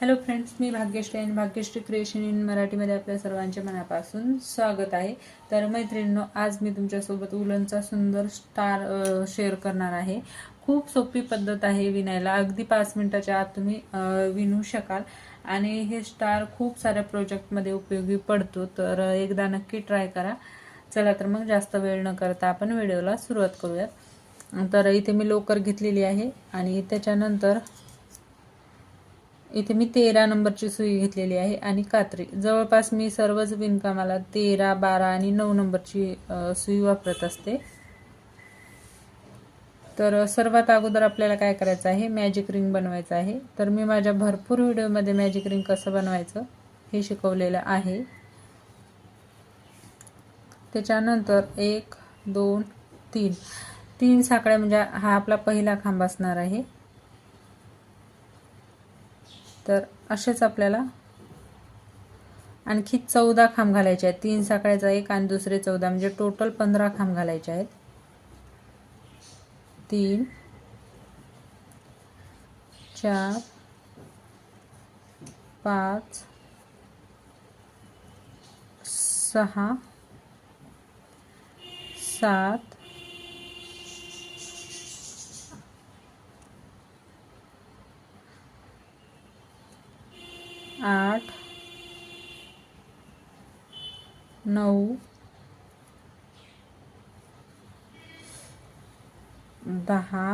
Hello friends, मी भाग्यश्री आणि Bhagyashree creation in मराठीमध्ये आपल्या सर्वांचे मनापासून स्वागत आहे। तर मैत्रिणींनो, आज मी तुमच्यासोबत उलनचा सुंदर स्टार शेअर करणार आहे। खूप सोपी पद्धत आहे विणायला, अगदी 5 मिनिटाच्या आत तुम्ही विणू शकाल आणि हे स्टार खूप साऱ्या प्रोजेक्टमध्ये उपयोगी पडतो। तर एकदा नक्की ट्राय करा। चला तर मग जास्त वेळ न करता आपण व्हिडिओला सुरुवात करूयात। तर इथे मी लोकर घेतलेली आहे आणि त्याच्यानंतर इथे मी 13 नंबरची सुई घेतलेली आहे आणि कात्री। जवळपास मी सर्वच विणकामाला 13, 12 आणि 9 नंबरची सुई वापरत असते। तर सर्वात अगोदर आपल्याला काय करायचं आहे, मॅजिक रिंग बनवायचं आहे। तर मी माझ्या भरपूर व्हिडिओमध्ये मॅजिक रिंग कसं बनवायचं हे शिकवलेलं आहे। त्याच्यानंतर 1 2 3 साखळ्या म्हणजे हा आपला पहिला खांब असणार आहे। तर असेच आपल्याला आणखी 14 खांब घालायचे आहेत। 3 साखळ्याचा एक आणि दुसरे 14 म्हणजे टोटल 15 खांब घालायचे आहेत। 3 4 5 6 7 8 9 10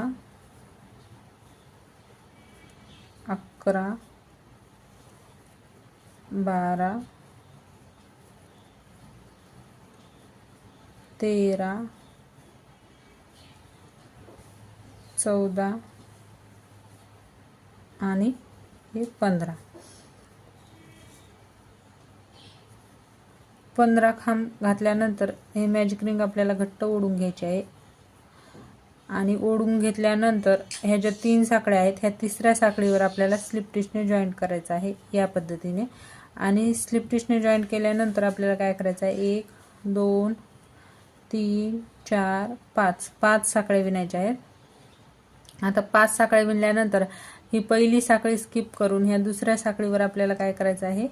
11 12 13 14 आणि हे 15 खांब घातल्यानंतर हे मॅजिक रिंग आपल्याला घट्ट ओढून घ्यायचे आहे आणि ओढून घेतल्यानंतर ह्या ज्या 3 साखळ्या आहेत ह्या तिसऱ्या साखळीवर आपल्याला स्लिप टिचने जॉईंट करायचं आहे या पद्धतीने। आणि स्लिप टिचने जॉईंट केल्यानंतर आपल्याला काय करायचं आहे, 1 2 3 4 5 साखळ्या विणायच्या आहेत। आता 5 साखळ्या विणल्यानंतर ही पहिली साखळी स्किप करून ह्या दुसऱ्या साखळीवर आपल्याला काय करायचं आहे,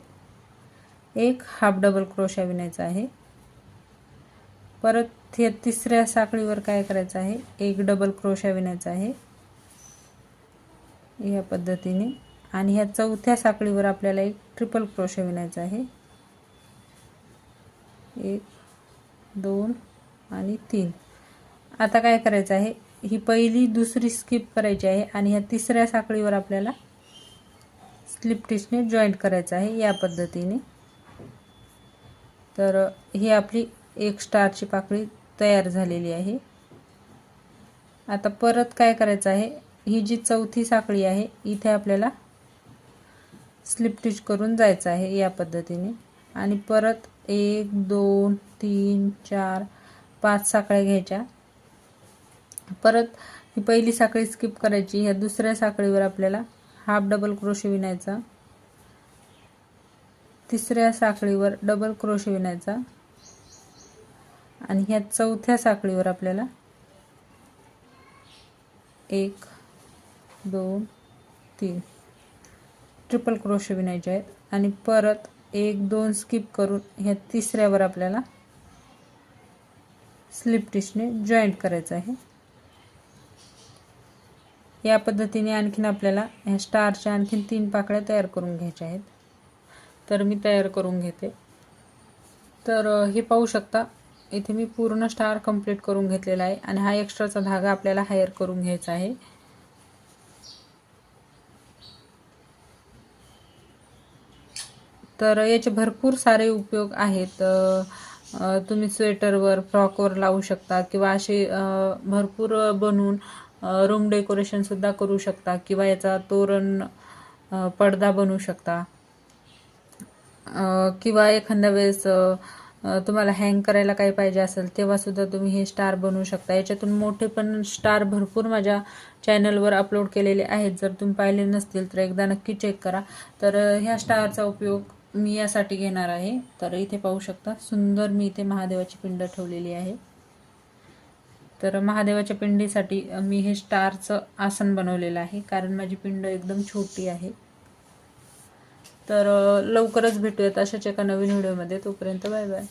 एक हाफ डबल क्रोशा विणायचा आहे। परत ह्या तिसऱ्या साखळीवर काय करायचं आहे, एक डबल क्रोशा विणायचा आहे या पद्धतीने। आणि ह्या चौथ्या साखळीवर आपल्याला एक ट्रिपल क्रोशा विणायचा आहे, 1 2 आणि 3। आता काय करायचं आहे, ही पहिली दुसरी स्किप करायची आहे आणि ह्या तिसऱ्या साखळीवर आपल्याला स्लिप टिचने जॉईंट करायचं आहे या पद्धतीने। तर ही आपली एक स्टारची पाकळी तयार झालेली आहे। आता परत काय करायचं आहे, ही जी चौथी साखळी आहे इथे आपल्याला स्लिप टिच करून जायचं आहे या पद्धतीने। आणि परत 1 2 3 4 5 साखळ्या घ्यायच्या। परत ही पहिली साखळी स्किप करायची, ह्या दुसऱ्या साखळीवर आपल्याला हाफ डबल क्रोशे विणायचा, तिसऱ्या साखळीवर डबल क्रोशे विणायचा आणि ह्या चौथ्या साखळीवर आपल्याला 1 2 3 ट्रिपल क्रोशे विणायचे आहेत। आणि परत 1 2 स्किप करून ह्या तिसऱ्यावर आपल्याला स्लिप टिचने जॉईंट करायचं आहे या पद्धतीने। आणखीन आपल्याला ह्या स्टारच्या आणखीन 3 पाकळ्या तयार करून घ्यायच्या आहेत। तर मी तयार करून घेते। तर हे पाहू शकता, इथे मी पूर्ण स्टार कंप्लीट करून घेतलेला आहे आणि हा एक्स्ट्राचा धागा आपल्याला हायर करून घ्यायचा आहे। तर याचे भरपूर सारे उपयोग आहेत। तुम्ही स्वेटरवर, फ्रॉकवर लावू शकता किंवा असे भरपूर बनवून रूम डेकोरेशन सुद्धा करू शकता किंवा याचा तोरण, पडदा बनवू शकता किंवा एखाद्या वेळेस तुम्हाला हँग करायला काही पाहिजे असेल तेव्हा सुद्धा तुम्ही हे स्टार बनवू शकता। याच्यातून मोठे पण स्टार भरपूर माझ्या चॅनलवर अपलोड केलेले आहेत, जर तुम्ही पाहिले नसतील तर एकदा नक्की चेक करा। तर ह्या स्टारचा उपयोग मी यासाठी घेणार आहे। तर इथे पाहू शकता, सुंदर मी इथे महादेवाची पिंड ठेवलेली आहे। तर महादेवाच्या पिंडीसाठी मी हे स्टारचं आसन बनवलेलं आहे, कारण माझी पिंड एकदम छोटी आहे। तर लवकरच भेटूयात अशाच एका नवीन व्हिडिओमध्ये. तोपर्यंत बाय बाय.